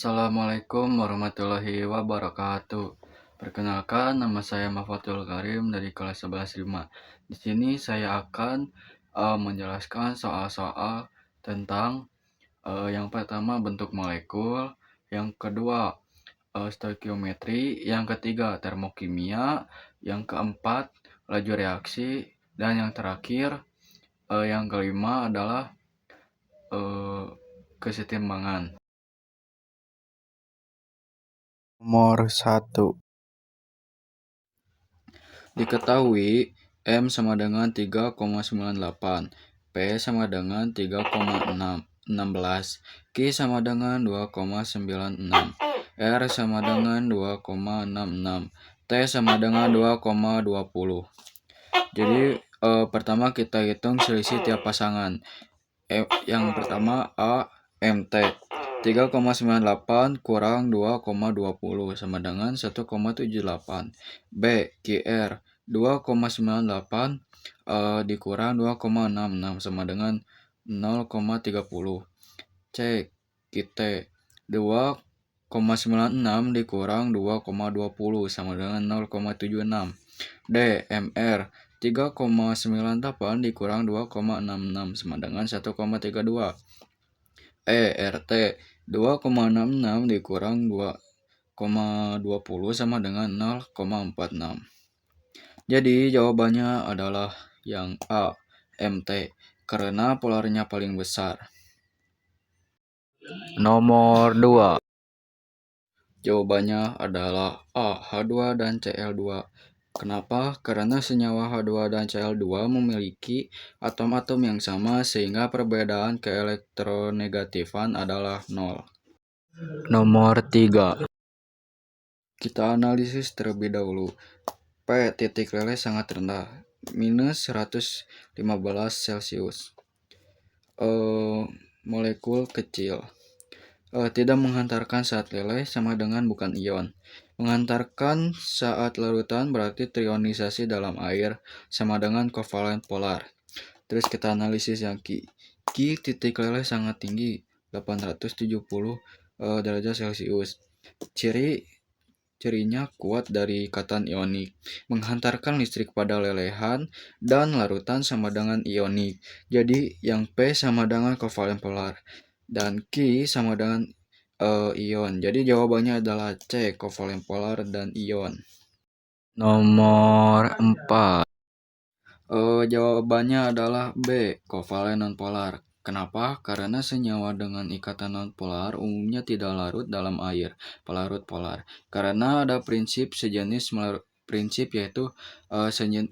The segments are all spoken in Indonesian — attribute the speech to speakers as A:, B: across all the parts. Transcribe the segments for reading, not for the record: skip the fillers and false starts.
A: Assalamualaikum warahmatullahi wabarakatuh. Perkenalkan, nama saya Mafatul Karim dari kelas 11 5. Di sini saya akan menjelaskan soal-soal tentang yang pertama bentuk molekul, yang kedua stoikiometri, yang ketiga termokimia, yang keempat laju reaksi, dan yang terakhir yang kelima adalah eh, kesetimbangan.
B: Nomor 1.
A: Diketahui M sama dengan 3,98, P sama dengan 3,16, Q sama dengan 2,96, R sama dengan 2,66, T sama dengan 2,20. Jadi pertama kita hitung selisih tiap pasangan. Yang pertama A MT 3,98 kurang 2,20 sama dengan 1,78. B QR 2,98 dikurang 2,66 sama dengan 0,30. C QT 2,96 dikurang 2,20 sama dengan 0,76. D MR 3,98 dikurang 2,66 sama dengan 1,32. RT 2,66 dikurang 2,20 sama dengan 0,46. Jadi jawabannya adalah yang A, MT, karena polarnya paling besar. Nomor 2. Jawabannya adalah A, H2 dan Cl2. Kenapa? Karena senyawa H2 dan Cl2 memiliki atom-atom yang sama sehingga perbedaan keelektronegatifan adalah 0. Nomor 3. Kita analisis terlebih dahulu. P titik leleh sangat rendah, minus 115 Celcius. Molekul kecil. Tidak menghantarkan saat leleh sama dengan bukan ion. Menghantarkan saat larutan berarti trionisasi dalam air sama dengan kovalen polar. Terus kita analisis yang Q. Q titik leleh sangat tinggi, 870 derajat Celcius. Cirinya kuat dari ikatan ionik, menghantarkan listrik pada lelehan dan larutan sama dengan ionik. Jadi yang P sama dengan kovalen polar dan Q sama dengan ion. Jadi jawabannya adalah C, kovalen polar dan ion. Nomor 4. Jawabannya adalah B, kovalen nonpolar. Kenapa? Karena senyawa dengan ikatan nonpolar umumnya tidak larut dalam air, pelarut polar. Karena ada prinsip yaitu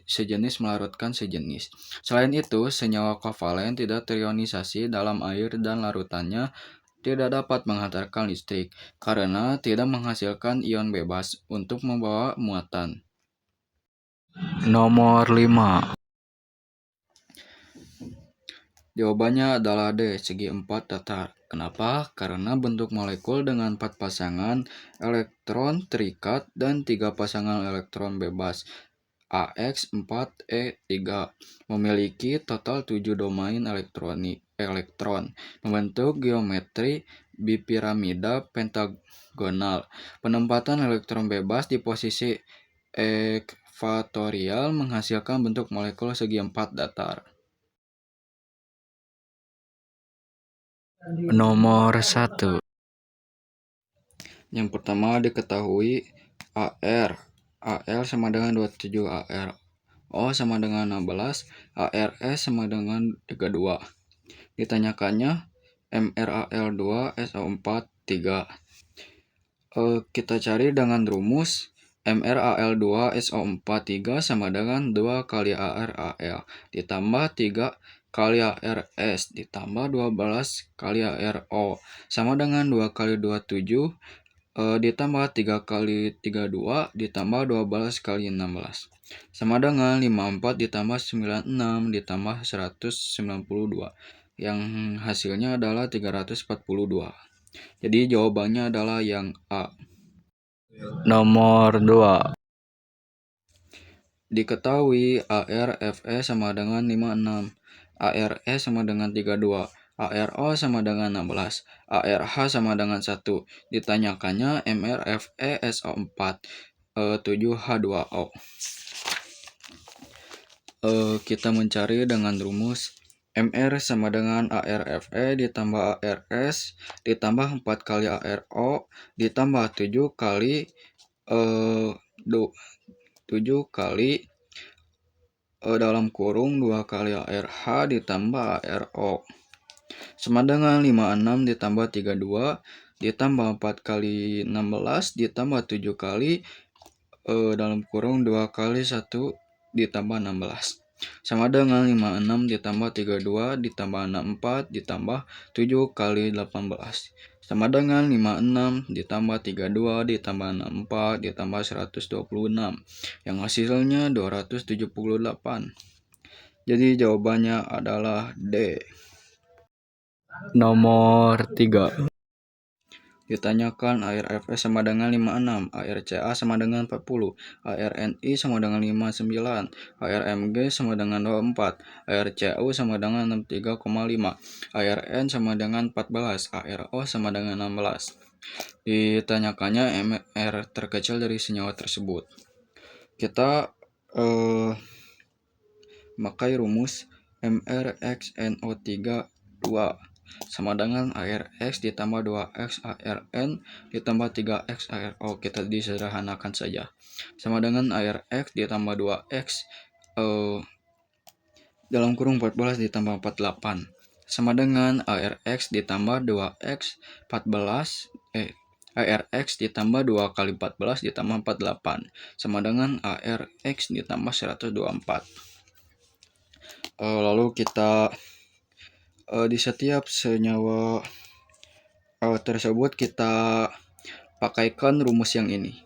A: sejenis melarutkan sejenis. Selain itu, senyawa kovalen tidak terionisasi dalam air dan larutannya tidak dapat menghantarkan listrik karena tidak menghasilkan ion bebas untuk membawa muatan. Nomor 5. Jawabannya adalah D, segi 4 datar. Kenapa? Karena bentuk molekul dengan 4 pasangan elektron terikat dan 3 pasangan elektron bebas AX4E3 memiliki total 7 domain elektron membentuk geometri bipiramida pentagonal. Penempatan elektron bebas di posisi ekvatorial menghasilkan bentuk molekul segi 4 datar. Nomor 1. Yang pertama diketahui AR sama dengan 27 AR, O sama dengan 16, ARS sama dengan 32. Ditanyakannya MrAl2 SO4 3. Kita cari dengan rumus MrAl2 SO4 3 sama dengan 2 kali ArAl ditambah 3 kali ARS ditambah 12 kali ARO sama dengan 2 kali 27 ditambah 3 kali 32 ditambah 12 kali 16 sama dengan 54 ditambah 96 ditambah 192 yang hasilnya adalah 342. Jadi jawabannya adalah yang A. Nomor 2. Diketahui ARFE sama dengan 56, ARE sama dengan 32, ARO sama dengan 16, ARH sama dengan 1. Ditanyakannya MRFE SO4 7H2O. Kita mencari dengan rumus MR sama dengan ARFE ditambah ARS ditambah 4 kali ARO ditambah 7 kali 7 kali dalam kurung 2 kali ARH ditambah ARO sama dengan 56 ditambah 32 ditambah 4 kali 16 ditambah 7 kali dalam kurung 2 kali 1 ditambah 16 sama dengan 56 ditambah 32 ditambah 64 ditambah 7 kali 18 sama dengan 56 ditambah 32 ditambah 64 ditambah 126 yang hasilnya 278. Jadi jawabannya adalah D. Nomor 3. Ditanyakan ARFE sama dengan 56, ARCA sama dengan 40, ARNI sama dengan 59, ARMG sama dengan 24, ARCU sama dengan 63,5, ARN sama dengan 14, ARO sama dengan 16. Ditanyakannya MR terkecil dari senyawa tersebut. Kita pakai rumus MrXNO3 2 sama dengan ARX ditambah 2X ARN ditambah 3X ARO. Kita disederhanakan saja. Sama dengan ARX ditambah 2X dalam kurung 14 ditambah 48. Sama dengan ARX ditambah 2X 14 ARX ditambah 2 kali 14 ditambah 48 sama dengan ARX ditambah 124. Lalu kita di setiap senyawa tersebut kita pakaikan rumus yang ini.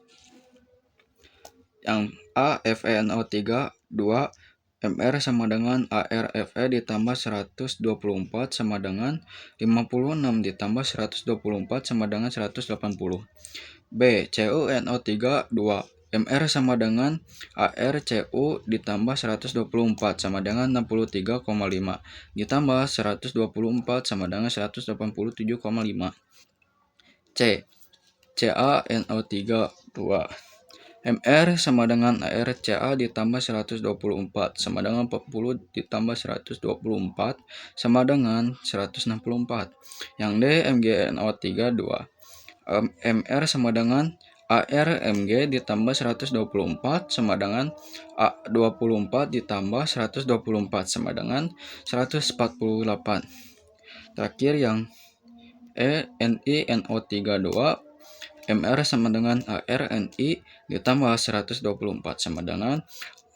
A: Yang A FeNO3 2 MR sama dengan ARFE ditambah 124 sama dengan 56 ditambah 124 sama dengan 180. B CuNO3 2 MR sama dengan ArCu ditambah 124 sama dengan 63,5 ditambah 124 sama dengan 187,5. C CaNO3 2 MR sama dengan ArCa ditambah 124 sama dengan 40 ditambah 124 sama dengan 164. Yang D MgNO3 2 MR sama dengan ARMG ditambah 124 sama dengan A24 ditambah 124 sama dengan 148. Terakhir yang NiNO3 2 MR sama dengan ARNI ditambah 124 sama dengan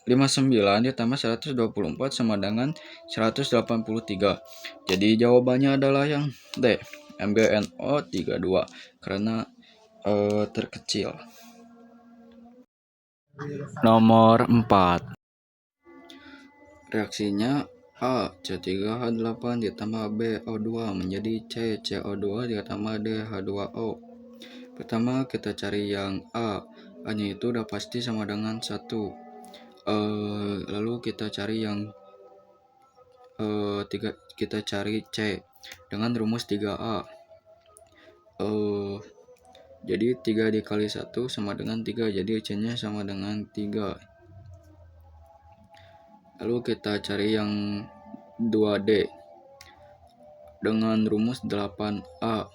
A: 59 ditambah 124 sama dengan 183. Jadi jawabannya adalah yang D MgNO3 2 karena terkecil. Nomor 4. Reaksinya A C3H8 ditambah B O2 menjadi C CO2 ditambah D H2O. Pertama kita cari yang A nya itu udah pasti sama dengan 1. Lalu kita cari yang 3, kita cari C dengan rumus 3A. Jadi 3 dikali 1 sama dengan 3, jadi C-nya sama dengan 3. Lalu kita cari yang 2D dengan rumus 8A.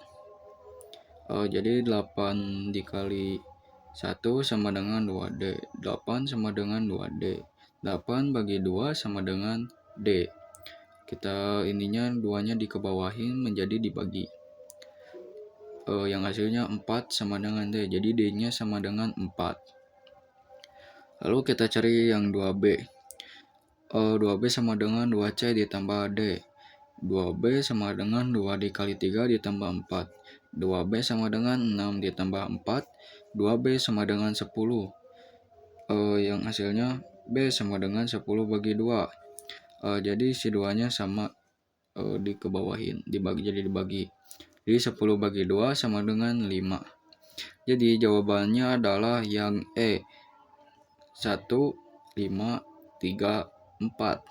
A: Jadi 8 dikali 1 sama dengan 2D. 8 sama dengan 2D. 8 bagi 2 sama dengan D. Kita ininya 2-nya dikebawahin menjadi dibagi. Yang hasilnya 4 sama dengan D, jadi D-nya sama dengan 4. Lalu kita cari yang 2B. 2B sama dengan 2C ditambah D. 2B sama dengan 2 dikali 3 ditambah 4. 2B sama dengan 6 ditambah 4. 2B sama dengan 10. Yang hasilnya B sama dengan 10 bagi 2. Jadi si 2-nya sama dikebawahin, dibagi. Jadi 10 bagi 2 sama dengan 5. Jadi jawabannya adalah yang E 1, 5, 3, 4.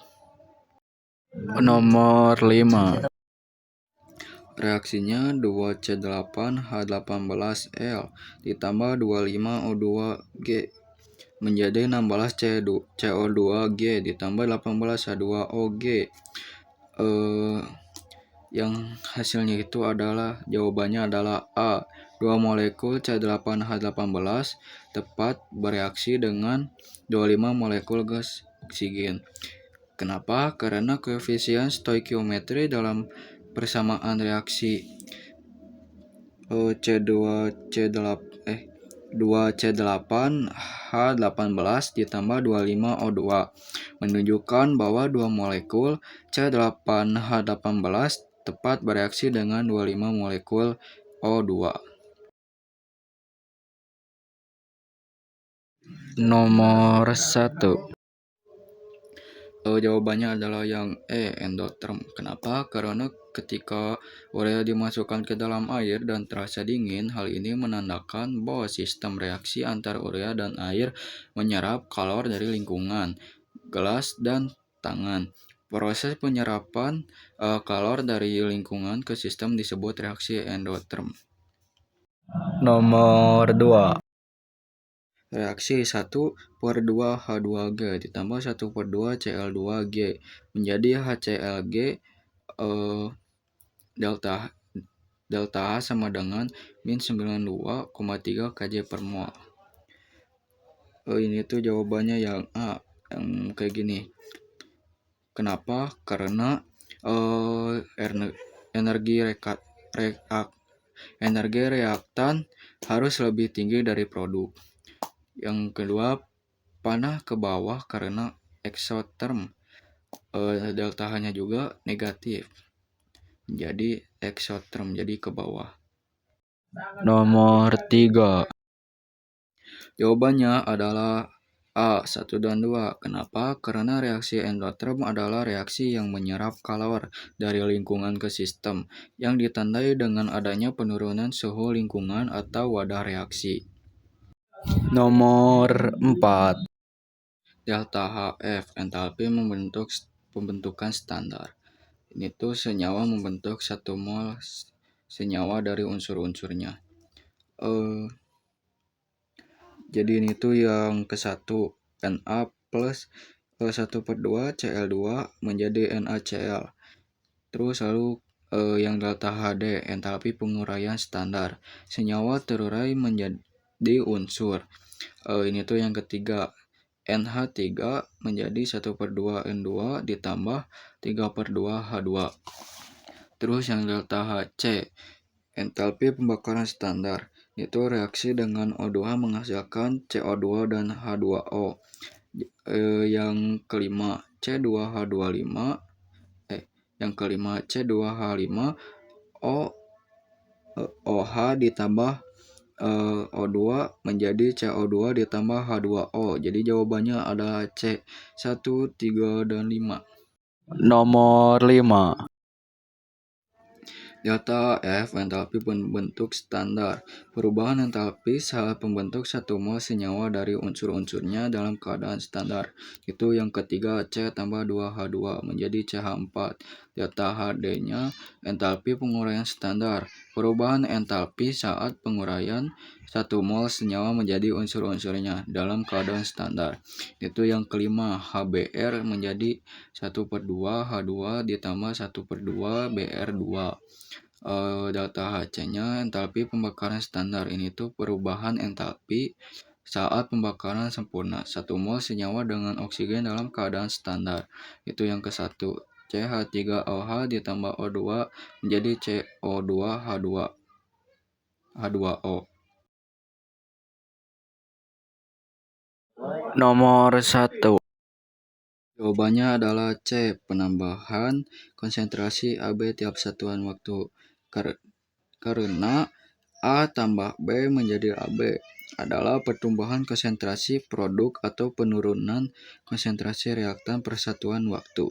A: Nomor 5. reaksinya 2C8H18L ditambah 25O2G menjadi 16CO2G ditambah 18H2OG. Yang hasilnya itu adalah, jawabannya adalah A. 2 molekul C8H18 tepat bereaksi dengan 25 molekul gas oksigen. Kenapa? Karena koefisien stoikiometri dalam persamaan reaksi C2C8H18 ditambah 25O2 menunjukkan bahwa 2 molekul C8H18 tepat bereaksi dengan 25 molekul O2. Nomor 1. Jawabannya adalah yang E, endotherm. Kenapa? Karena ketika urea dimasukkan ke dalam air dan terasa dingin, hal ini menandakan bahwa sistem reaksi antara urea dan air menyerap kalor dari lingkungan, gelas, dan tangan. Proses penyerapan kalor dari lingkungan ke sistem disebut reaksi endotherm.
B: Nomor 2.
A: Reaksi 1/2H2G ditambah 1/2 Cl2G menjadi HClG. Delta H sama dengan min 92,3 Kj per mol. Ini tuh jawabannya yang A, yang kayak gini. Kenapa? Karena energi reaktan harus lebih tinggi dari produk. Yang kedua, panah ke bawah karena exotherm. Delta H-nya juga negatif. Jadi exotherm, jadi ke bawah.
B: Nomor 3.
A: Jawabannya adalah A, 1 dan 2. Kenapa? Karena reaksi endotherm adalah reaksi yang menyerap kalor dari lingkungan ke sistem, yang ditandai dengan adanya penurunan suhu lingkungan atau wadah reaksi.
B: Nomor 4.
A: Delta HF, entalpi pembentukan standar. Ini tuh senyawa membentuk 1 mol senyawa dari unsur-unsurnya. Jadi ini tuh yang ke-1, Na plus 1/2 Cl2 menjadi NaCl. Terus lalu yang delta HD, entalpi penguraian standar. Senyawa terurai menjadi unsur. Ini tuh yang ketiga, NH3 menjadi 1/2 N2 ditambah 3/2 H2. Terus yang delta HC, entalpi pembakaran standar. Itu reaksi dengan O2 menghasilkan CO2 dan H2O. Yang kelima C2H25 OH ditambah O2 menjadi CO2 ditambah H2O. Jadi jawabannya adalah C, 1, 3, dan 5.
B: Nomor 5.
A: Delta F, entalpi pembentuk standar. Perubahan entalpi saat pembentuk 1 mol senyawa dari unsur-unsurnya dalam keadaan standar. Itu yang ketiga, C tambah 2H2 menjadi CH4. Delta HD-nya entalpi penguraian standar. Perubahan entalpi saat penguraian 1 mol senyawa menjadi unsur-unsurnya dalam keadaan standar. Itu yang kelima, HBr menjadi 1/2 H2 ditambah 1/2 Br2. Delta HC-nya entalpi pembakaran standar. Ini tuh perubahan entalpi saat pembakaran sempurna 1 mol senyawa dengan oksigen dalam keadaan standar. Itu yang ke-1, CH3OH ditambah O2 menjadi CO2H2O.
B: Nomor 1.
A: Jawabannya adalah C, penambahan konsentrasi AB tiap satuan waktu. Karena A tambah B menjadi AB adalah pertumbuhan konsentrasi produk atau penurunan konsentrasi reaktan per satuan waktu.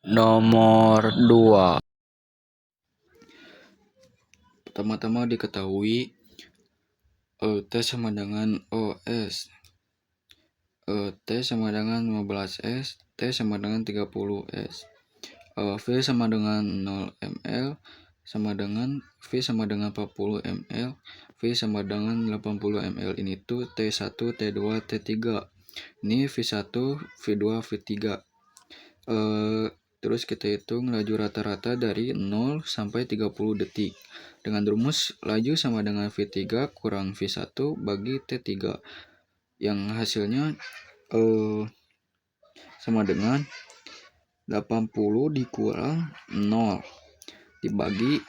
B: Nomor 2.
A: Pertama-tama diketahui T sama dengan OS. T sama dengan 15S, T sama dengan 30S. V sama dengan 0 ml, sama dengan V sama dengan 40 ml, V sama dengan 80 ml. Ini tuh T1, T2, T3. Ini V1, V2, V3. Terus kita hitung laju rata-rata dari 0 sampai 30 detik. Dengan rumus laju sama dengan V3 kurang V1 bagi T3. Yang hasilnya sama dengan 80 dikurang 0 dibagi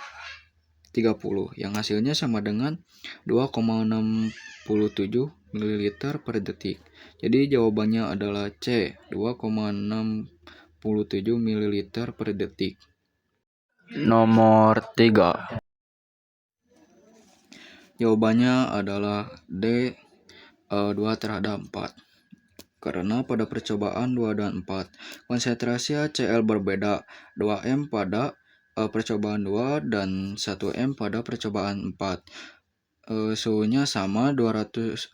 A: 30. Yang hasilnya sama dengan 2,67 ml per detik. Jadi jawabannya adalah C, 2,67 ml per detik.
B: Nomor 3.
A: Jawabannya adalah D, 2/4. Karena pada percobaan 2 dan 4, konsentrasi HCl berbeda, 2M pada percobaan 2 dan 1M pada percobaan 4. Suhunya sama 27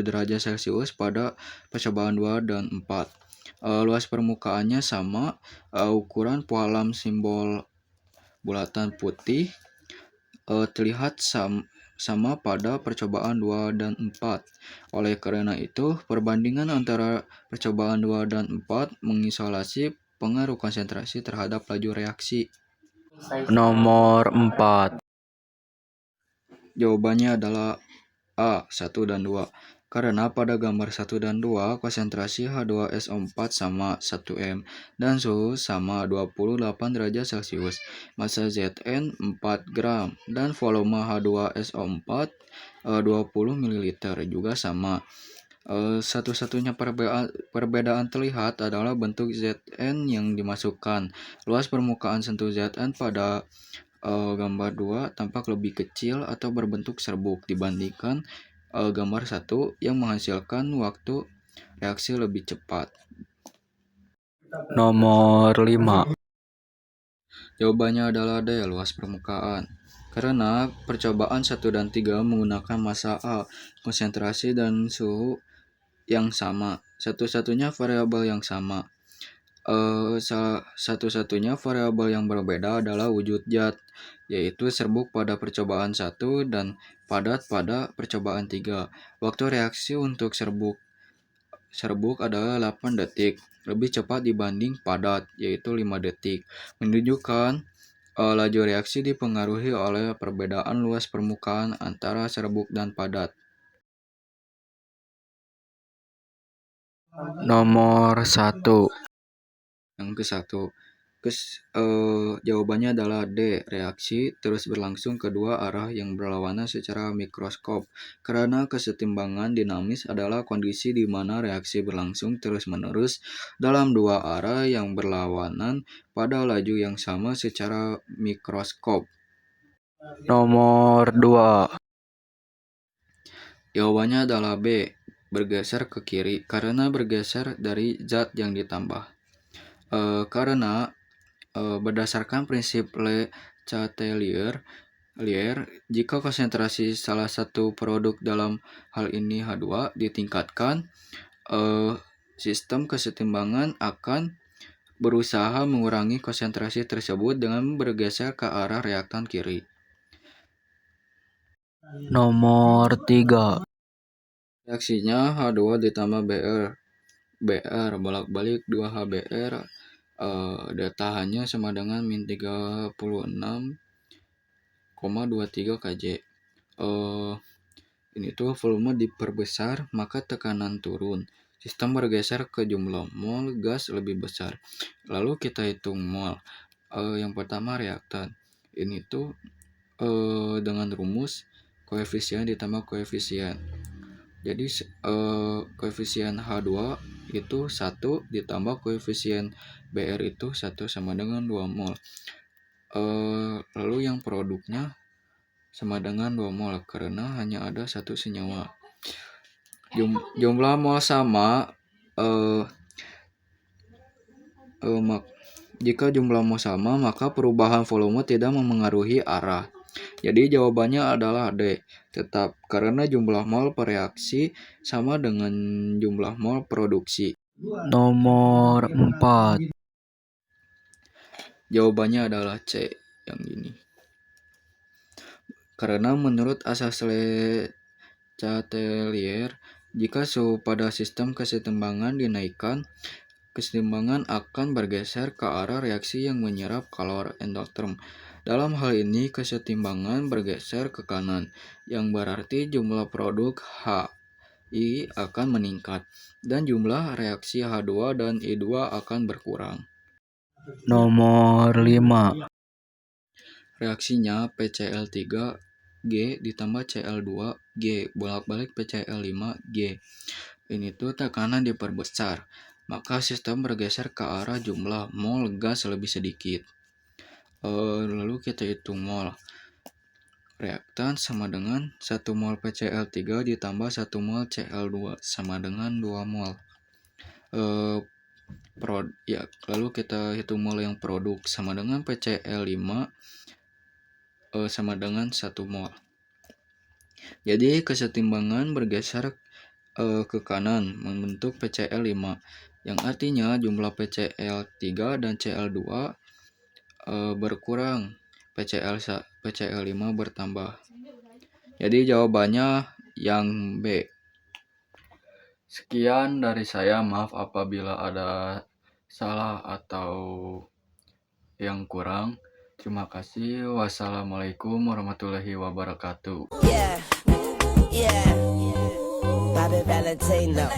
A: derajat Celcius pada percobaan 2 dan 4. Luas permukaannya sama, ukuran pualam simbol bulatan putih terlihat sama pada percobaan 2 dan 4. Oleh karena itu, perbandingan antara percobaan 2 dan 4 mengisolasi pengaruh konsentrasi terhadap laju reaksi.
B: Nomor 4.
A: Jawabannya adalah A, 1 dan 2. Karena pada gambar 1 dan 2, konsentrasi H2SO4 sama 1M dan suhu sama 28 derajat Celcius. Massa Zn 4 gram dan volume H2SO4 20 ml juga sama. Satu-satunya perbedaan terlihat adalah bentuk Zn yang dimasukkan. Luas permukaan sentuh Zn pada gambar 2 tampak lebih kecil atau berbentuk serbuk dibandingkan gambar 1 yang menghasilkan waktu reaksi lebih cepat.
B: Nomor 5.
A: Jawabannya adalah D, luas permukaan. Karena percobaan 1 dan 3 menggunakan massa A, konsentrasi dan suhu yang sama, satu-satunya variabel yang sama. Satu-satunya variabel yang berbeda adalah wujud zat, yaitu serbuk pada percobaan 1 dan padat pada percobaan 3. Waktu reaksi untuk serbuk adalah 8 detik, lebih cepat dibanding padat, yaitu 5 detik, menunjukkan laju reaksi dipengaruhi oleh perbedaan luas permukaan antara serbuk dan padat.
B: Nomor 1.
A: Yang ke-1, jawabannya adalah D, reaksi terus berlangsung kedua arah yang berlawanan secara mikroskop. Karena kesetimbangan dinamis adalah kondisi di mana reaksi berlangsung terus-menerus dalam dua arah yang berlawanan pada laju yang sama secara mikroskop.
B: Nomor 2.
A: Jawabannya adalah B, bergeser ke kiri karena bergeser dari zat yang ditambah. Karena berdasarkan prinsip Le Chatelier, jika konsentrasi salah satu produk dalam hal ini H2 ditingkatkan, sistem kesetimbangan akan berusaha mengurangi konsentrasi tersebut dengan bergeser ke arah reaktan kiri.
B: Nomor 3.
A: Reaksinya H2 ditambah Br bolak-balik 2HBr, daya tahannya sama dengan min 36,23 kJ. Ini tuh volume diperbesar, maka tekanan turun. Sistem bergeser ke jumlah mol gas lebih besar. Lalu kita hitung mol. Yang pertama reaktan. Ini tuh dengan rumus koefisien ditambah koefisien. Jadi koefisien H2 itu 1 ditambah koefisien Br itu 1 sama dengan 2 mol. Lalu yang produknya sama dengan 2 mol karena hanya ada satu senyawa. Jumlah mol sama, jika jumlah mol sama maka perubahan volume tidak memengaruhi arah. Jadi jawabannya adalah D, tetap karena jumlah mol per reaksi sama dengan jumlah mol produksi.
B: Nomor 4.
A: Jawabannya adalah C, yang ini. Karena menurut asas Chatelier, jika suhu pada sistem kesetimbangan dinaikkan, kesetimbangan akan bergeser ke arah reaksi yang menyerap kalor endotherm. Dalam hal ini, kesetimbangan bergeser ke kanan, yang berarti jumlah produk HI akan meningkat, dan jumlah reaksi H2 dan I2 akan berkurang.
B: Nomor 5.
A: Reaksinya PCl3G ditambah Cl2G bolak-balik PCl5G. Ini tuh tekanan diperbesar, maka sistem bergeser ke arah jumlah mol gas lebih sedikit. Lalu kita hitung mol. Reaktan sama dengan 1 mol PCl3 ditambah 1 mol Cl2 sama dengan 2 mol. Lalu kita hitung mol yang produk sama dengan PCl5 sama dengan 1 mol. Jadi kesetimbangan bergeser ke kanan membentuk PCl5, yang artinya jumlah PCl3 dan Cl2 berkurang, PCl5 bertambah. Jadi jawabannya yang B. Sekian dari saya, maaf apabila ada salah atau yang kurang. Terima kasih. Wassalamualaikum warahmatullahi wabarakatuh.
C: Yeah, Bobby Valentino.